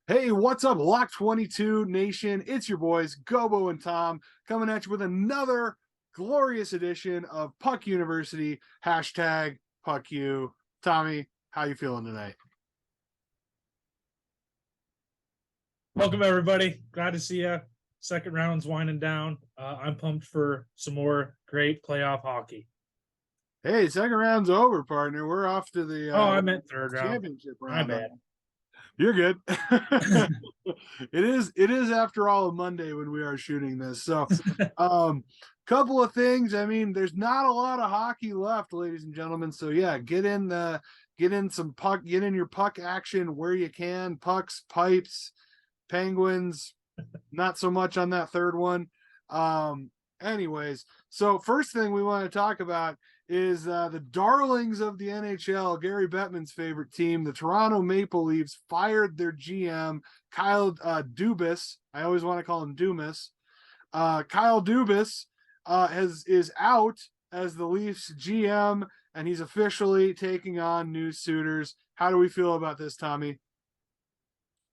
Hey, what's up, Lock 22 Nation? It's your boys, Gobo and Tom, coming at you with another glorious edition of Puck University, hashtag Puck U. Tommy, how you feeling tonight? Welcome, everybody. Glad to see you. Second round's winding down. I'm pumped for some more great playoff hockey. Hey, second round's over, partner. We're off to the I meant third round. championship My round. bad. You're good. It is after all a Monday when we are shooting this. So couple of things. I mean, there's not a lot of hockey left, ladies and gentlemen. So yeah, get in your puck action where you can. Pucks, pipes, Penguins, not so much on that third one. Anyways, so first thing we want to talk about is the darlings of the NHL, Gary Bettman's favorite team, the Toronto Maple Leafs, fired their GM, Kyle Dubas. I always want to call him Dumas. Kyle Dubas is out as the Leafs GM, and he's officially taking on new suitors. How do we feel about this, Tommy?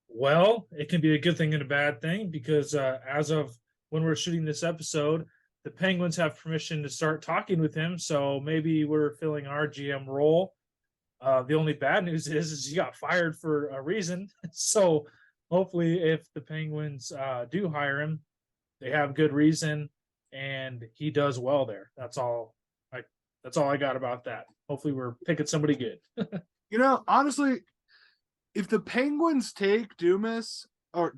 Well, it can be a good thing and a bad thing because as of when we're shooting this episode, the Penguins have permission to start talking with him. So maybe we're filling our GM role. The only bad news is he got fired for a reason. So hopefully if the Penguins do hire him, they have good reason and he does well there. That's all I got about that. Hopefully we're picking somebody good. Honestly, if the Penguins take Dubas, I'm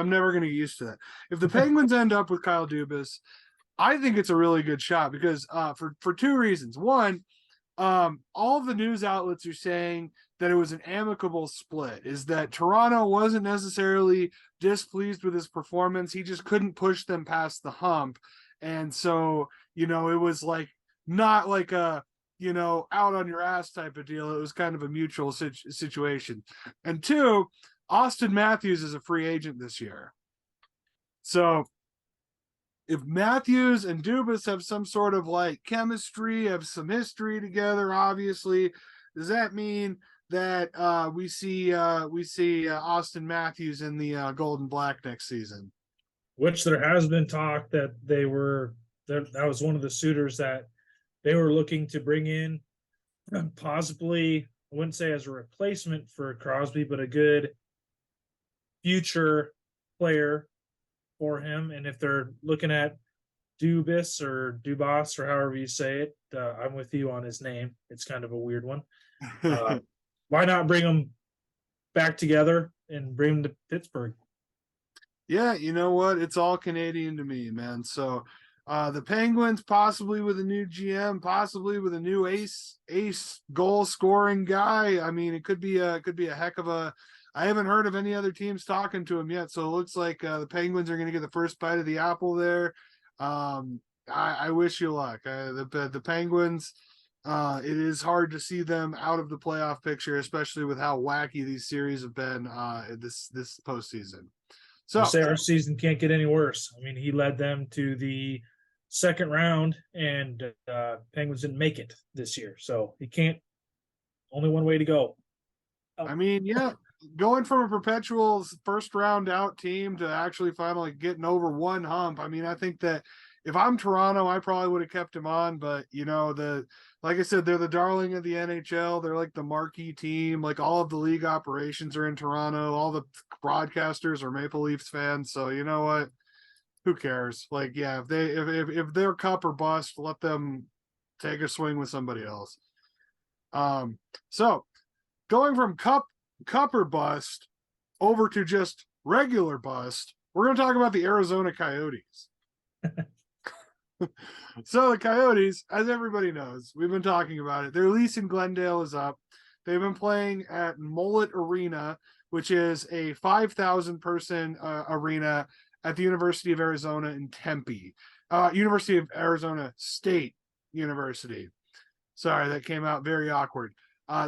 never going to get used to that. If the Penguins end up with Kyle Dubas, I think it's a really good shot because for two reasons. One, all the news outlets are saying that it was an amicable split, is that Toronto wasn't necessarily displeased with his performance. He just couldn't push them past the hump. And so, it was like not like a, out on your ass type of deal. It was kind of a mutual situation. And two, Austin Matthews is a free agent this year. So if Matthews and Dubas have some sort of like chemistry, have some history together, obviously, does that mean that we see Austin Matthews in the Golden Black next season? Which there has been talk that that was one of the suitors that they were looking to bring in, possibly, I wouldn't say as a replacement for Crosby, but a good future player for him. And if they're looking at Dubas or Dubas or however you say it, I'm with you on his name. It's kind of a weird one. Why not bring them back together and bring them to Pittsburgh? Yeah, you know what? It's all Canadian to me, man. So the Penguins possibly with a new GM, possibly with a new ace goal scoring guy. I mean, it could be a heck of a. I haven't heard of any other teams talking to him yet, so it looks like the Penguins are going to get the first bite of the apple there. I wish you luck. The Penguins. It is hard to see them out of the playoff picture, especially with how wacky these series have been this postseason. So say our season can't get any worse. I mean, he led them to the second round, and Penguins didn't make it this year, so he can't. Only one way to go. I mean, yeah, going from a perpetual first round out team to actually finally getting over one hump. I mean, I think that if I'm Toronto, I probably would have kept him on, but like I said, they're the darling of the NHL. They're like the marquee team. Like all of the league operations are in Toronto. All the broadcasters are Maple Leafs fans. So you know what? who cares? Like, yeah, if they're cup or bust, let them take a swing with somebody else. So going from cup or bust over to just regular bust, we're going to talk about the Arizona Coyotes. So the Coyotes, as everybody knows, we've been talking about it. Their lease in Glendale is up. They've been playing at Mullet Arena, which is a 5,000 person arena at the University of Arizona in Tempe, University of Arizona State University. Sorry, that came out very awkward.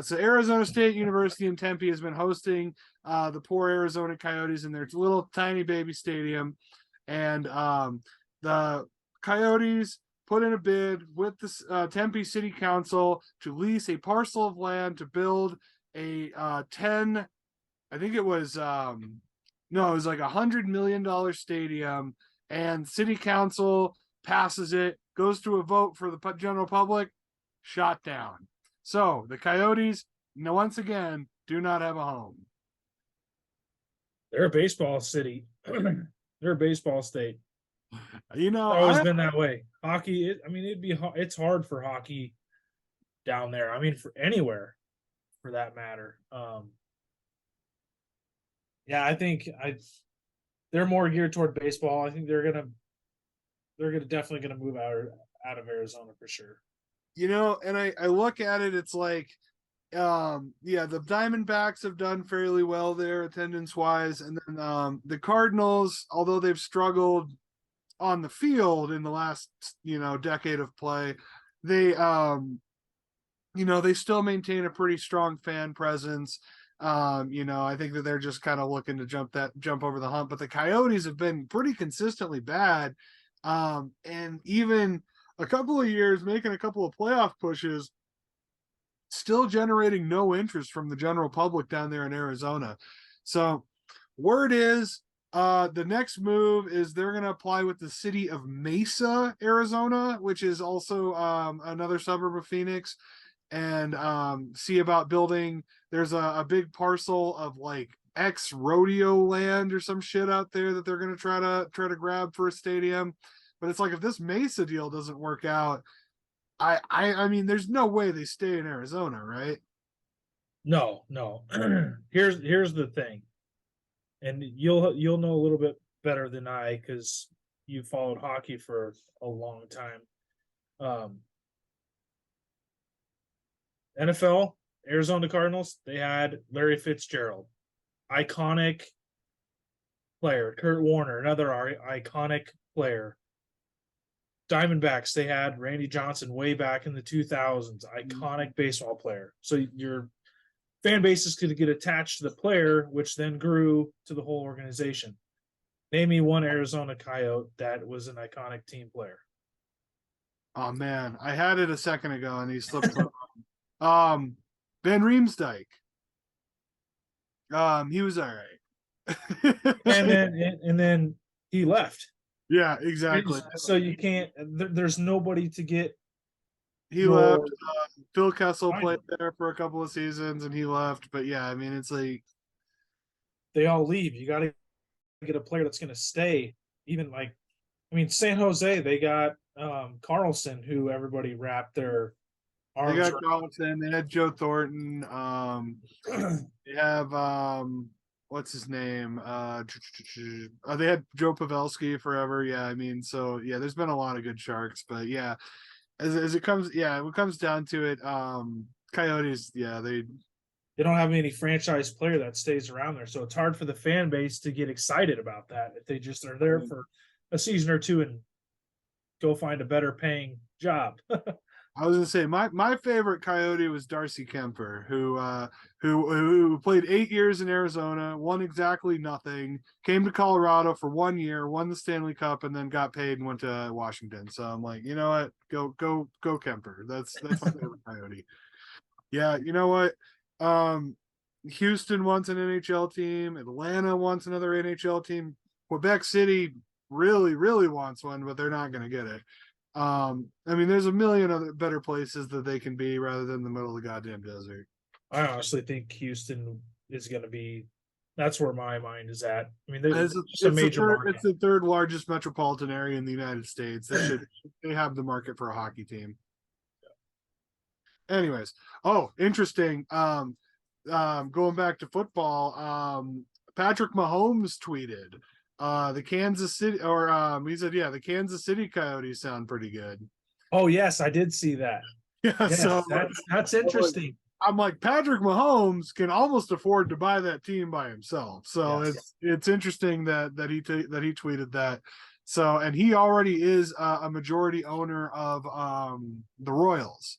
So Arizona State University in Tempe has been hosting the poor Arizona Coyotes in their little tiny baby stadium, and the Coyotes put in a bid with the Tempe City Council to lease a parcel of land to build a 10, I think it was no, it was like $100 million stadium, and City Council passes it, goes to a vote for the general public, shot down. So the Coyotes, once again, do not have a home. They're a baseball city. They're a baseball state. You know, It's always been that way. Hockey, it's hard for hockey down there. I mean, for anywhere, for that matter. Yeah, I think they're more geared toward baseball. I think they're definitely gonna move out of Arizona for sure. You know, and I look at it, it's like, yeah, the Diamondbacks have done fairly well there attendance wise, and then the Cardinals, although they've struggled on the field in the last decade of play, they they still maintain a pretty strong fan presence. I think that they're just kind of looking to jump over the hump, but the Coyotes have been pretty consistently bad, and even a couple of years making a couple of playoff pushes, still generating no interest from the general public down there in Arizona. So word is the next move is they're going to apply with the city of Mesa, Arizona, which is also another suburb of Phoenix, and see about building. There's a big parcel of like ex rodeo land or some shit out there that they're going to try to grab for a stadium. But it's like, if this Mesa deal doesn't work out, I mean, there's no way they stay in Arizona, right? No. Here's the thing, and you'll know a little bit better than I because you followed hockey for a long time. NFL, Arizona Cardinals, they had Larry Fitzgerald, iconic player. Kurt Warner, another iconic player. Diamondbacks, they had Randy Johnson way back in the 2000s, iconic baseball player. So your fan bases could get attached to the player, which then grew to the whole organization. Name me one Arizona Coyote that was an iconic team player. Oh man, I had it a second ago and he slipped. Ben Riemsdyk. He was all right. and then he left. Yeah, exactly. So you can't. There's nobody to get. He left. Phil Kessel played there for a couple of seasons, and he left. But yeah, I mean, it's like they all leave. You got to get a player that's going to stay. Even like, I mean, San Jose, they got Carlson, who everybody wrapped their arms. They got Carlson. They had Joe Thornton. They have what's his name? They had Joe Pavelski forever. Yeah, I mean, so yeah, there's been a lot of good Sharks, but yeah, as it comes, yeah, when it comes down to it, Coyotes, yeah, they don't have any franchise player that stays around there, so it's hard for the fan base to get excited about that if they just are there for a season or two and go find a better paying job. I was gonna say my favorite Coyote was Darcy Kemper, who played 8 years in Arizona, won exactly nothing, came to Colorado for 1 year, won the Stanley Cup, and then got paid and went to Washington. So I'm like, you know what, go Kemper. That's my favorite Coyote. Yeah, you know what? Houston wants an NHL team. Atlanta wants another NHL team. Quebec City really wants one, but they're not going to get it. I mean, there's a million other better places that they can be rather than the middle of the goddamn desert. I honestly think Houston is going to be That's where my mind is at. I mean, It's, it's just a major it's market. the third largest metropolitan area in the United States. They have the market for a hockey team. Anyways, oh, interesting. Going back to football, Patrick Mahomes tweeted, the Kansas City, or he said, yeah, the Kansas City Coyotes sound pretty good. Oh yes, I did see that. Yeah, so Yes, that's interesting. I'm like, Patrick Mahomes can almost afford to buy that team by himself. So Yes. it's interesting that he tweeted that. So, and he already is a majority owner of the Royals.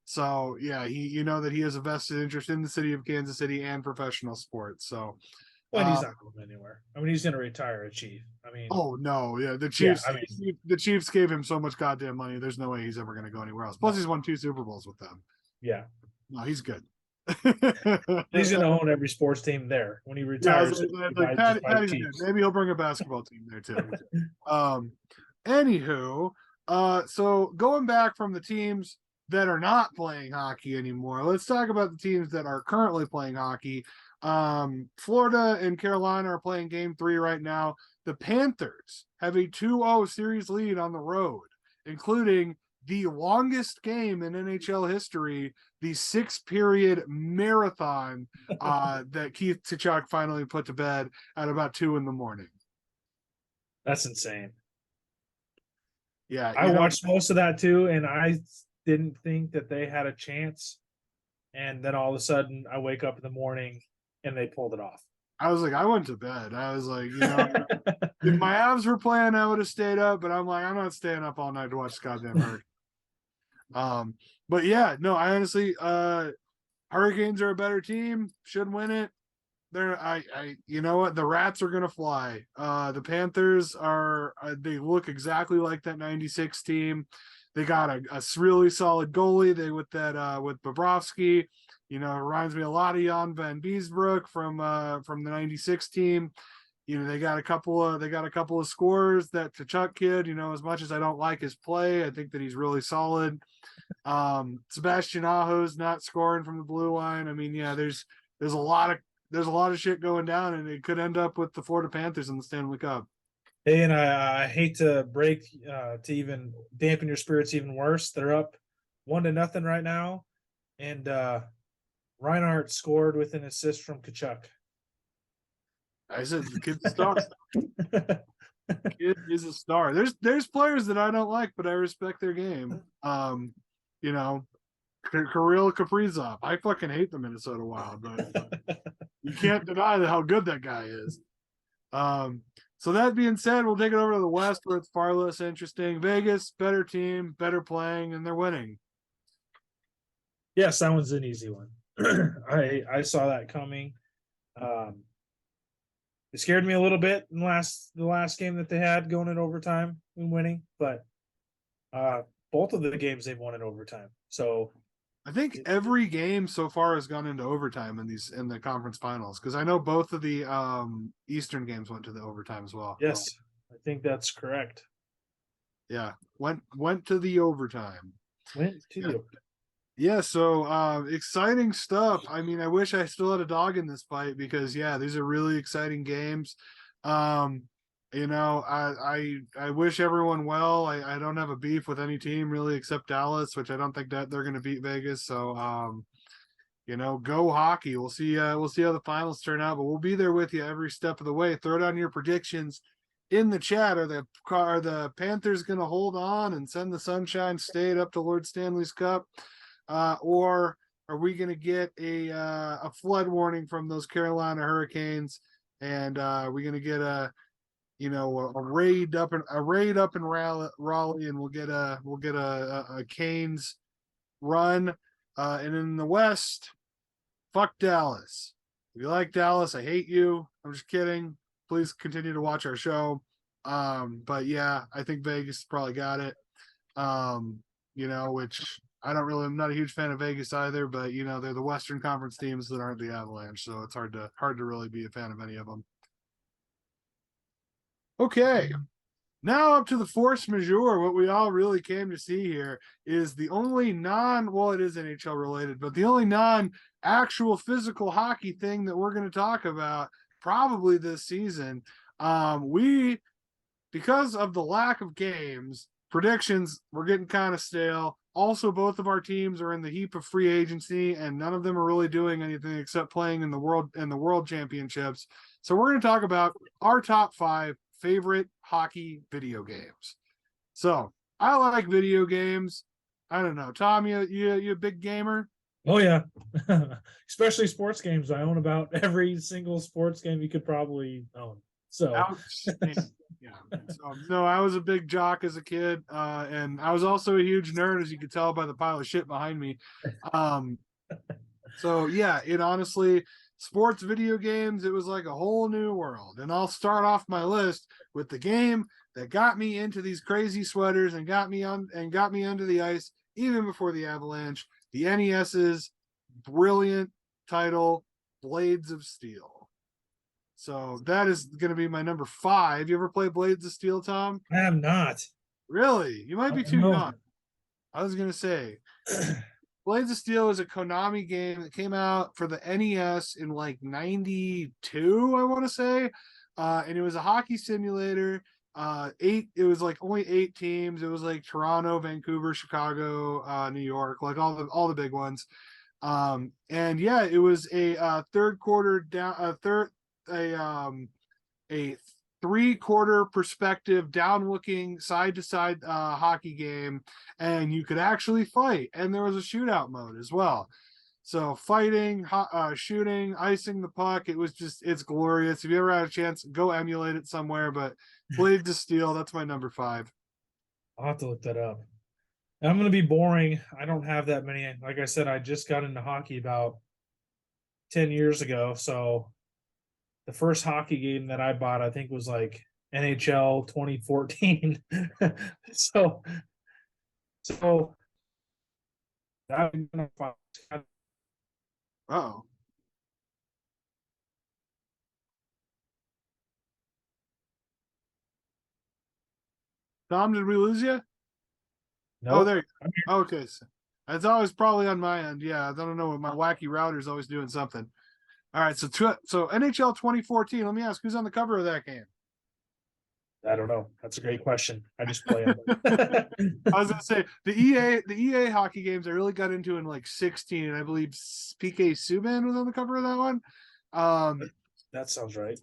So yeah, he, you know, that he has a vested interest in the city of Kansas City and professional sports. So When he's uh, not going anywhere. I mean, he's going to retire a Chief. I mean, oh no, yeah, yeah. I mean, the Chiefs gave him so much goddamn money. There's no way he's ever going to go anywhere else. Plus, no, he's won 2 Super Bowls with them. yeah. No, he's good. He's going to own every sports team there when he Yeah, I was retires. He like, buys just by the Patty's good. Chiefs. Maybe he'll bring a basketball team there too. Um, anywho, so going back from the teams that are not playing hockey anymore, let's talk about the teams that are currently playing hockey. Florida and Carolina are playing game 3 right now. The Panthers have a 2-0 series lead on the road, including the longest game in NHL history, the 6-period marathon that Keith Tkachuk finally put to bed at about 2 a.m. That's insane. Yeah, I watched most of that too, and I didn't think that they had a chance. And then all of a sudden, I wake up in the morning and they pulled it off. I was like, I went to bed. I was like, you know, if my Avs were playing, I would have stayed up, but I'm like, I'm not staying up all night to watch goddamn Hurricane. But yeah, no, I honestly, Hurricanes are a better team, should win it. You know what? The Rats are gonna fly. The Panthers are, they look exactly like that '96 team. They got a really solid goalie. They with Bobrovsky, you know, it reminds me a lot of Jan Van Beesbrook from the '96 team. You know, they got a couple of scorers. That Tkachuk kid, you know, as much as I don't like his play, I think that he's really solid. Sebastian Aho's not scoring from the blue line. I mean, yeah, there's a lot of shit going down, and it could end up with the Florida Panthers in the Stanley Cup. Hey, and I hate to break to even dampen your spirits even worse. They're up 1-0 right now, and Reinhardt scored with an assist from Tkachuk. I said the kid's a star. Kid is a star. There's players that I don't like, but I respect their game. You know, Kirill Kaprizov. I fucking hate the Minnesota Wild, but you can't deny how good that guy is. So that being said, we'll take it over to the West, where it's far less interesting. Vegas, better team, better playing, and they're winning. Yes, that one's an easy one. I saw that coming. It scared me a little bit in the last game that they had going in overtime and winning, but both of the games they've won in overtime. So I think every game so far has gone into overtime in the conference finals, because I know both of the Eastern games went to the overtime as well. yes, I think that's correct. Yeah, went to the overtime. Went to the Yeah, so exciting stuff. I mean, I wish I still had a dog in this fight, because yeah, these are really exciting games. You know, I wish everyone well. I don't have a beef with any team really except Dallas, which I don't think that they're going to beat Vegas. So you know, go hockey. We'll see how the finals turn out, but we'll be there with you every step of the way. Throw down your predictions in the chat. Are the Panthers going to hold on and send the Sunshine State up to Lord Stanley's Cup? Or are we going to get a flood warning from those Carolina Hurricanes? And we're going to get a raid up in Raleigh, and we'll get a Canes run. And in the West, fuck Dallas. If you like Dallas, I hate you. I'm just kidding. Please continue to watch our show. But yeah, I think Vegas probably got it. You know, which I'm not a huge fan of Vegas either, but you know, they're the Western Conference teams that aren't the Avalanche, so it's hard to really be a fan of any of them. Okay. Now up to the force majeure. What we all really came to see here is the only it is NHL related, but the only non-actual physical hockey thing that we're going to talk about probably this season. We because of the lack of games, predictions were getting kind of stale. Also, both of our teams are in the heap of free agency, and none of them are really doing anything except playing in the world championships. So we're going to talk about our top 5 favorite hockey video games. So I like video games. I don't know, Tom. You a big gamer? Oh yeah, especially sports games. I own about every single sports game you could probably own. So Outstanding. Yeah. So no, I was a big jock as a kid, and I was also a huge nerd, as you could tell by the pile of shit behind me. Um, so yeah, it honestly, sports video games, it was like a whole new world. And I'll start off my list with the game that got me into these crazy sweaters and got me under the ice even before the Avalanche, the NES's brilliant title, Blades of Steel. So that is going to be my number 5. You ever play Blades of Steel, Tom? I am not. Really? You might be too No. young. I was going to say, Blades of Steel is a Konami game that came out for the NES in like 92, I want to say. And it was a hockey simulator. It was like only 8 teams. It was like Toronto, Vancouver, Chicago, New York, like all the big ones. And yeah, it was a third quarter down, a 3-quarter perspective, down looking side to side hockey game, and you could actually fight, and there was a shootout mode as well. So fighting, shooting, icing the puck, it's glorious. If you ever had a chance, go emulate it somewhere. But Blades of Steel, that's my number 5. I'll have to look that up. I'm going to be boring. I don't have that many. Like I said, I just got into hockey about 10 years ago. So the first hockey game that I bought, I think, was like NHL 2014. so I'm gonna find. Oh, Tom, did we lose you? Oh, Nope. there you go. Okay. So it's always probably on my end. Yeah, I don't know. My wacky router's always doing something. All right. So NHL 2014. Let me ask, who's on the cover of that game? I don't know. That's a great question. I just play them. I was gonna say the EA hockey games I really got into in like 16, and I believe PK Subban was on the cover of that one. That sounds right.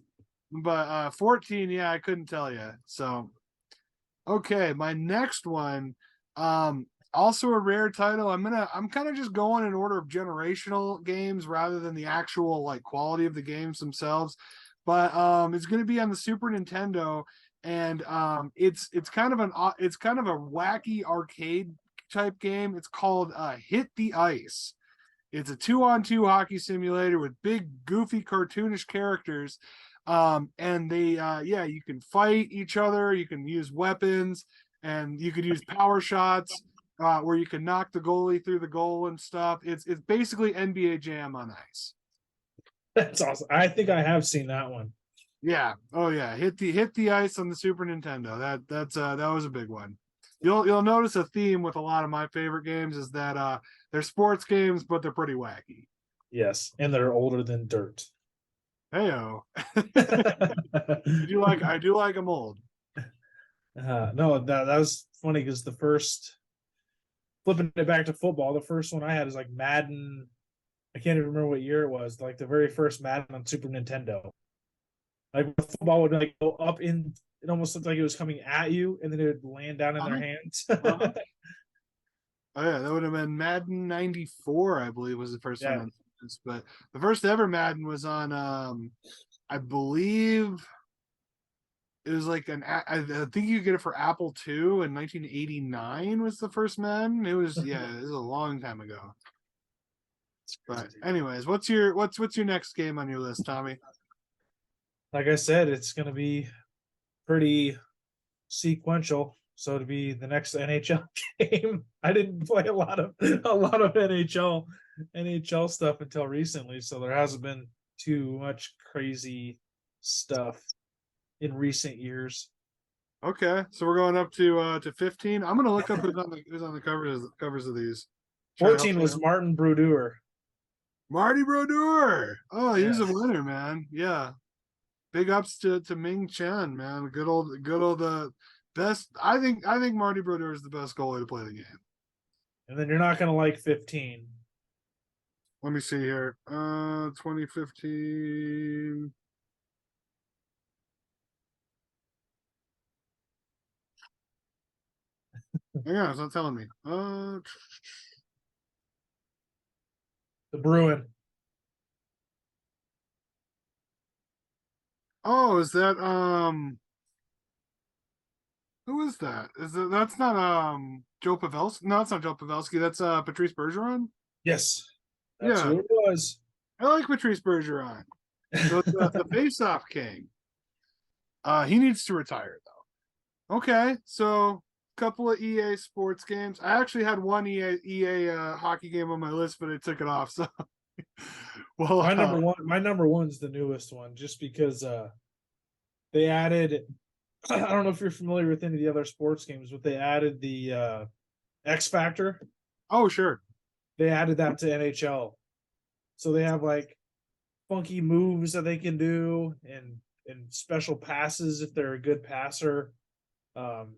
But 14, yeah, I couldn't tell you. So okay, my next one, also a rare title. I'm kind of just going in order of generational games rather than the actual like quality of the games themselves. But it's gonna be on the Super Nintendo, and it's kind of a wacky arcade type game. It's called Hit the Ice. It's a 2-on-2 hockey simulator with big, goofy, cartoonish characters. And they, yeah, you can fight each other, you can use weapons, and you could use power shots, where you can knock the goalie through the goal and stuff. It's basically NBA Jam on ice. That's awesome. I think I have seen that one. Yeah. Oh yeah. Hit the ice on the Super Nintendo. That was a big one. You'll notice a theme with a lot of my favorite games is that they're sports games, but they're pretty wacky. Yes, and they're older than dirt. Heyo. I do like them old. No, that was funny because the first, flipping it back to football, the first one I had is like Madden. I can't even remember what year it was. Like the very first Madden on Super Nintendo. Like football would like go up in. It almost looked like it was coming at you, and then it would land down in their hands. Oh yeah, that would have been Madden '94, I believe, was the first Yeah. one on this. But the first ever Madden was on, I believe it was like I think you get it for Apple II in 1989 was the first Madden. It was it was a long time ago. But anyways, what's your next game on your list, Tommy? Like I said, it's going to be pretty sequential. So to be the next NHL game, I didn't play a lot of NHL stuff until recently, so there hasn't been too much crazy stuff in recent years. Okay, so we're going up to 15. I'm gonna look up who's on the covers of these. 14 was Martin Brodeur. Marty Brodeur. Oh, he was a Yes. winner, man. Yeah. big ups to Ming Chen, man. Good old best. I think Marty Brodeur is the best goalie to play the game. And then you're not gonna like 15. Let me see here. 2015. Yeah, it's not telling me. The Bruin. Oh, is that who is that? That's not Joe Pavelski? No, it's not Joe Pavelski. That's Patrice Bergeron. Yes, that's Yeah, who it was. I like Patrice Bergeron. The face-off king. He needs to retire though. Okay, so couple of EA sports games. I actually had one EA hockey game on my list, but I took it off. So, well, My number one's the newest one, just because they added. I don't know if you're familiar with any of the other sports games, but they added the X Factor. oh sure. They added that to NHL, so they have like funky moves that they can do and special passes if they're a good passer. Um,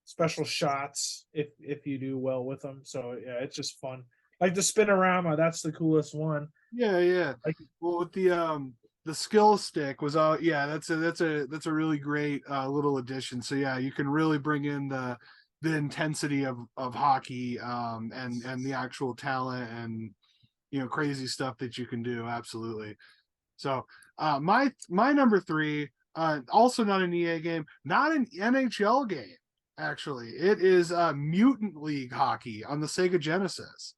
special shots if you do well with them. So yeah, it's just fun. Like the spinorama, that's the coolest one. Yeah. Like, Well, with the skill stick was yeah, that's a really great little addition. So yeah, you can really bring in the intensity of hockey and the actual talent and crazy stuff that you can do. Absolutely. So my number three, also not an EA game, not an NHL game. Actually, it is Mutant League hockey on the Sega Genesis.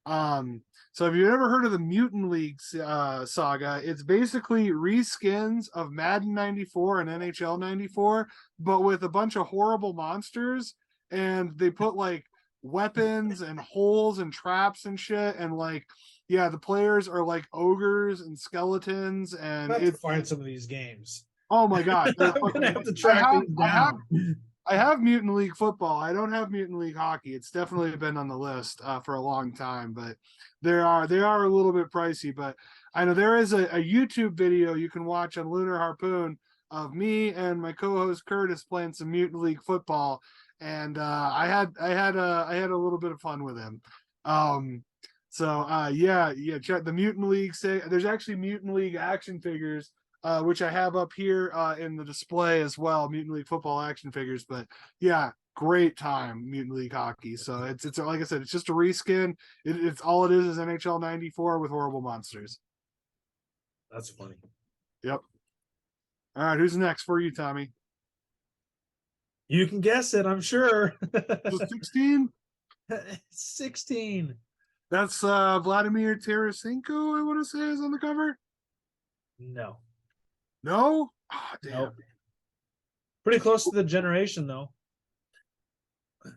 So if you've ever heard of the Mutant League saga, it's basically reskins of Madden 94 and NHL 94, but with a bunch of horrible monsters, and they put like weapons and holes and traps and shit, and like yeah, the players are like ogres and skeletons, and I have to it's find some of these games. oh my god, I'm gonna have to track these down. I have Mutant League football. I don't have Mutant League hockey. It's definitely been on the list for a long time, but they are a little bit pricey. But I know there is a YouTube video you can watch on Lunar Harpoon of me and my co-host Curtis playing some Mutant League football, and I had a little bit of fun with him. Yeah, check the Mutant League. There's actually Mutant League action figures which I have up here in the display as well, Mutant League football action figures. But yeah, great time, Mutant League hockey. So it's like I said, it's just a reskin. It's all it is NHL 94 with horrible monsters. That's funny. Yep. All right, who's next for you, Tommy? You can guess it, I'm sure. 16? 16. That's Vladimir Tarasenko, I want to say, is on the cover. No. No? Oh, damn. Nope. Pretty close to the generation, though.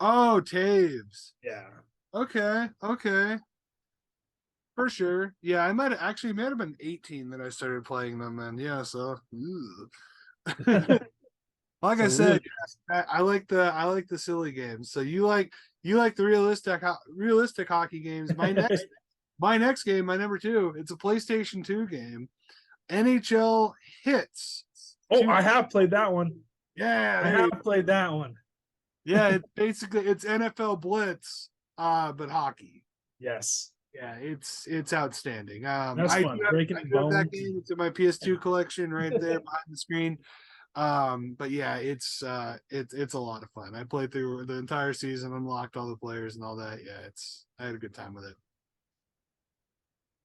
Oh, Taves. Yeah. Okay. For sure. Yeah, I might have been 18 that I started playing them then. Yeah, so like I said, I like the silly games. So you like the realistic hockey games. My next game, my number 2, it's a PlayStation 2 game. NHL Hits. Oh, I have played that one. Yeah, I have played that one. Yeah, it's NFL Blitz, but hocky. Yes. Yeah, it's outstanding. That's fun. Breaking bones. That game. It's in my PS2 collection right there behind the screen. But yeah, it's a lot of fun. I played through the entire season, unlocked all the players and all that. Yeah, I had a good time with it.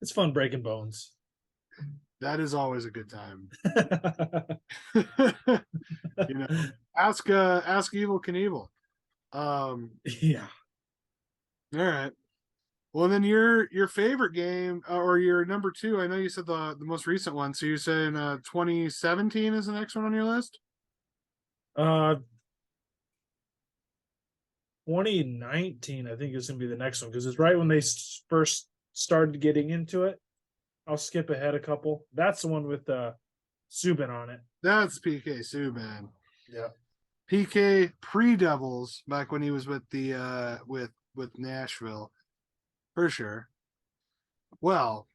It's fun breaking bones. That is always a good time. Ask Evil Knievel. Yeah. All right. Well, then your favorite game or your number 2, I know you said the most recent one. So you're saying 2017 is the next one on your list? 2019, I think is going to be the next one because it's right when they first started getting into it. I'll skip ahead a couple. That's the one with Subban on it. That's PK Subban. Yeah. PK pre-Devils back when he was with the with Nashville. For sure. Well,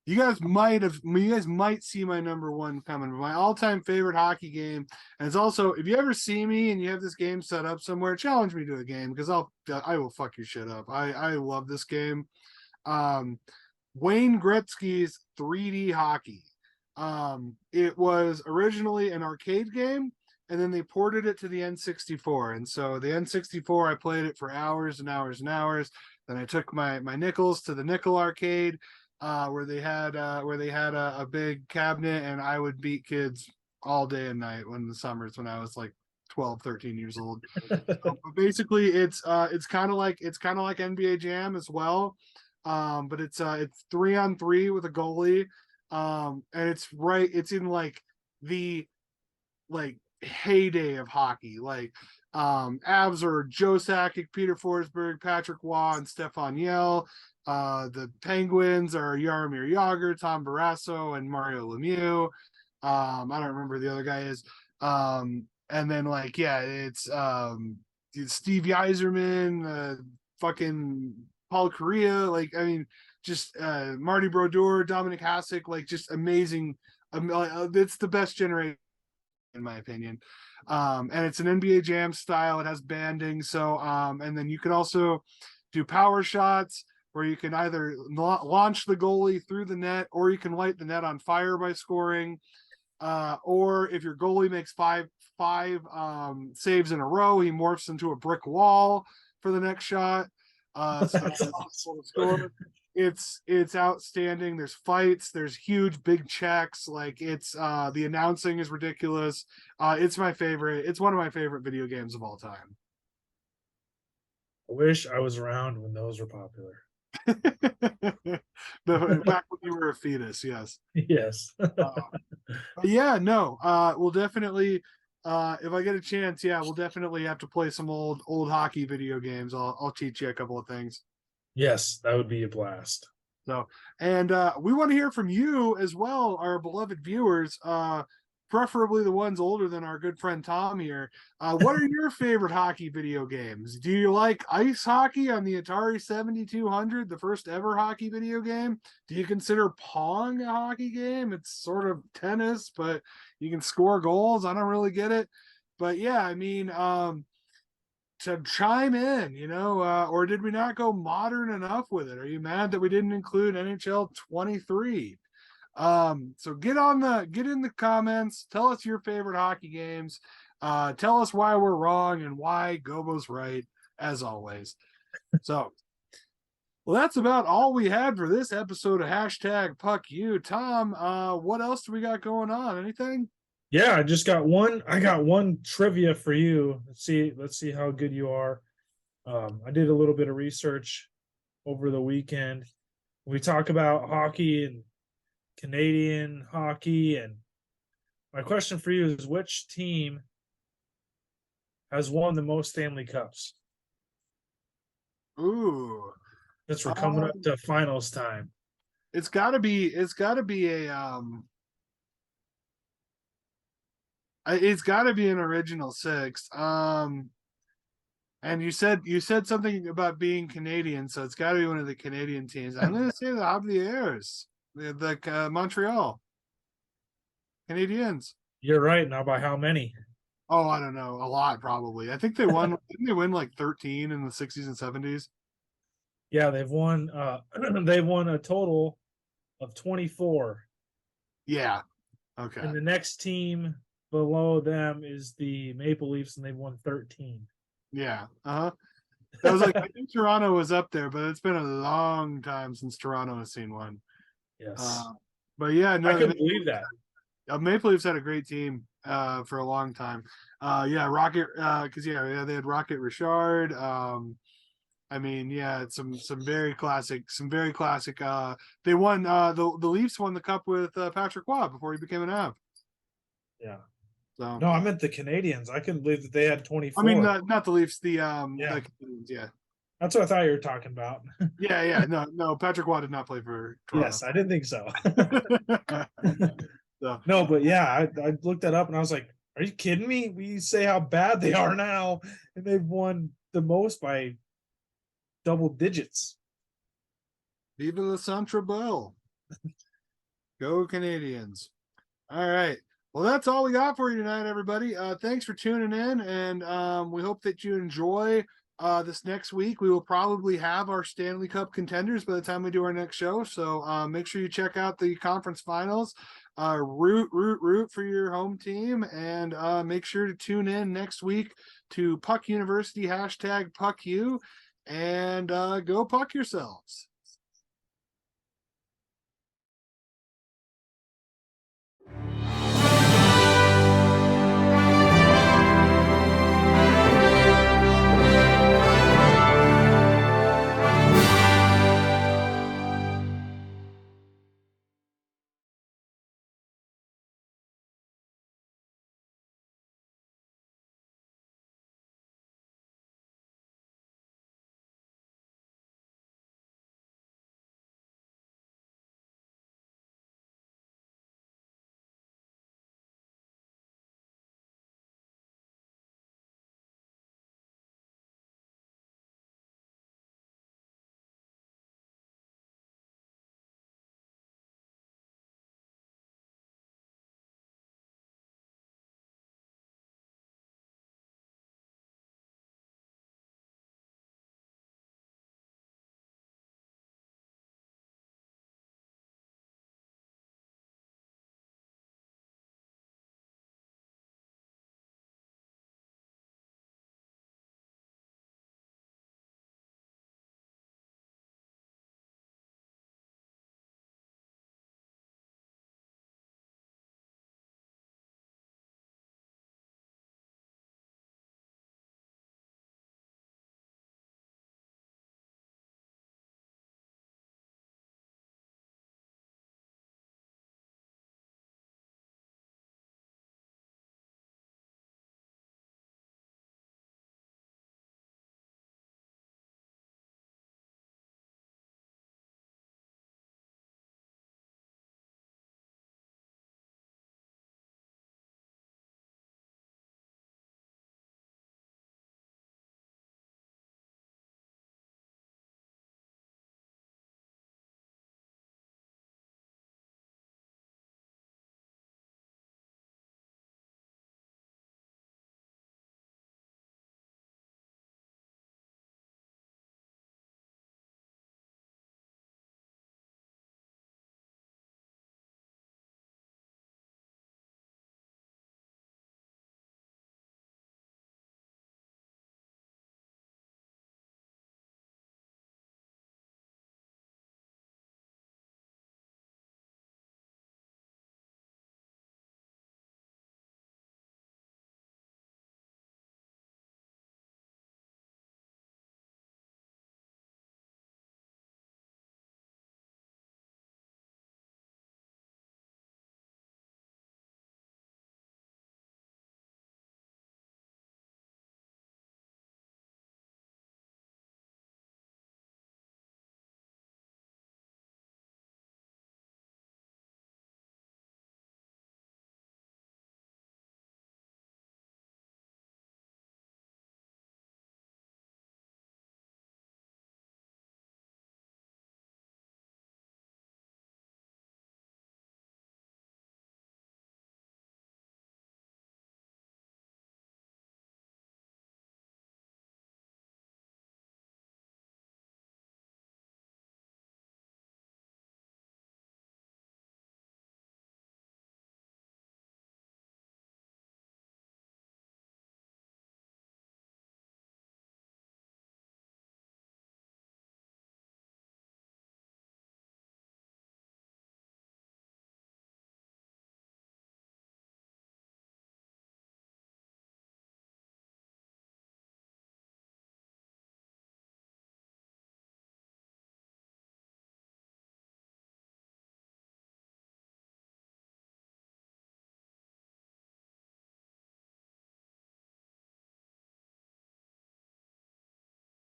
You guys might see my number one coming. But my all-time favorite hockey game, and it's also, if you ever see me and you have this game set up somewhere, challenge me to a game because I will fuck your shit up. I love this game. Um, Wayne Gretzky's 3D hockey. It was originally an arcade game, and then they ported it to the N64. And so the N64, I played it for hours and hours and hours. Then I took my nickels to the nickel arcade, where they had a big cabinet, and I would beat kids all day and night when the summers when I was like 12, 13 years old. So basically it's kind of like NBA Jam as well. But it's 3-on-3 with a goalie. And it's in like the like heyday of hockey. Like Avs are Joe Sakic, Peter Forsberg, Patrick Waugh, and Stefan Yell. The Penguins are Jaromir Jagr, Tom Barrasso, and Mario Lemieux. I don't remember who the other guy is. And then like it's Steve Yzerman, fucking Paul Correa, like I mean, just Marty Brodeur, Dominic Hasek, like just amazing. It's the best generation in my opinion. And it's an NBA Jam style. It has banding, so and then you can also do power shots where you can either launch the goalie through the net, or you can light the net on fire by scoring. Or if your goalie makes five saves in a row, he morphs into a brick wall for the next shot. So That's awesome. score. It's outstanding. There's fights, there's huge big checks. Like it's the announcing is ridiculous. It's my favorite. It's one of my favorite video games of all time. I wish I was around when those were popular. Back when you were a fetus, yes. Yes. Yeah, no. We'll definitely if I get a chance, yeah, we'll definitely have to play some old hockey video games. I'll teach you a couple of things. Yes, that would be a blast. So, and we want to hear from you as well, our beloved viewers, preferably the ones older than our good friend Tom here. What are your favorite hockey video games? Do you like ice hockey on the Atari 7200, the first ever hockey video game? Do you consider Pong a hockey game? It's sort of tennis, but you can score goals. I don't really get it. But yeah, I mean, to chime in, or did we not go modern enough with it? Are you mad that we didn't include NHL 23? So get in the comments, tell us your favorite hockey games, tell us why we're wrong and why Gobo's right, as always. So well, that's about all we had for this episode of hashtag Puck You. Tom, what else do we got going on? Anything? Yeah, I got one trivia for you. Let's see how good you are. I did a little bit of research over the weekend. We talk about hockey and Canadian hockey, and my question for you is, which team has won the most Stanley Cups? Ooh. Since we're coming up to finals time. It's gotta be a it's got to be an original six. And you said something about being Canadian, so it's got to be one of the Canadian teams. I'm going to say the Aviers, the Montreal Canadiens. You're right. Now, by how many? Oh, I don't know. A lot, probably. I think they won. Didn't they win like 13 in the 60s and 70s? Yeah, they've won. They've won a total of 24. Yeah. Okay. And the next team below them is the Maple Leafs, and they've won 13. Yeah. That was like, I think Toronto was up there, but it's been a long time since Toronto has seen one. Yes. But yeah, no, I couldn't believe that. Maple Leafs had a great team for a long time. Rocket, because they had Rocket Richard. I mean, yeah, some very classic. They won. The Leafs won the cup with Patrick Waugh before he became an Av. Yeah. So no, I meant the Canadians. I couldn't believe that they had 24. I mean, not the Leafs. The yeah. That's what I thought you were talking about. yeah. No. Patrick Waugh did not play for Toronto. Yes, I didn't think so. So. No, but yeah, I looked that up and I was like, "Are you kidding me? We say how bad they are now, and they've won the most by double digits." Viva la Centre Bell. Go Canadians. All right. Well, that's all we got for you tonight, everybody. Thanks for tuning in, and we hope that you enjoy this next week. We will probably have our Stanley Cup contenders by the time we do our next show. So make sure you check out the conference finals. Root for your home team, and make sure to tune in next week to Puck University #PuckU, and go puck yourselves.